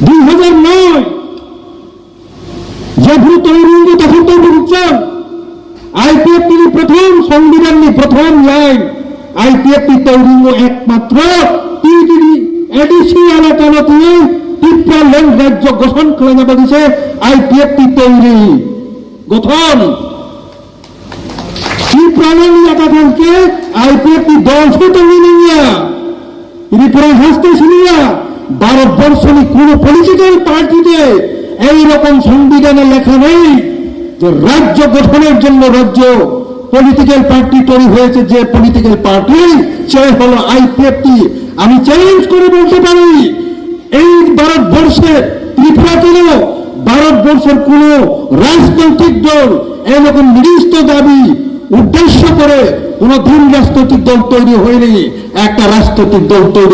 2009 যেভাবে তৈরি তখন তৈরি হচ্ছেন আইপিএফটি প্রথম সংবিধাননি প্রথম লাইন আইপিএফটি তৈরি একমাত্র এডিশনাল আদালতে ত্রিপুরা রাজ্য গঠন করে যাবে দিছে আইপিএফটি তৈরি গঠন ত্রিপুরানি আদালতকে আইপিএফটি দল তৈরি নিয়ে ত্রিপুরা হাসতে শুনিয়া ভারতবর্ষের কোন পলিটিক্যাল পার্টিতে এইরকম সংবিধানে লেখা নেই যে রাজ্য গঠনের জন্য রাজ্য পলিটিক্যাল পার্টি তৈরি হয়েছে যে পলিটিক্যাল পার্টি সে হলো আইপিএফটি। আমি চ্যালেঞ্জ করে বলতে পারি এই ভারতবর্ষের ত্রিপুরাতেও ভারতবর্ষের কোন রাজনৈতিক দল এরকম নির্দিষ্ট দাবি উদ্দেশ্য করে কোন দিন রাজনৈতিক দল তৈরি হয়নি। একটা রাজনৈতিক দল তৈরি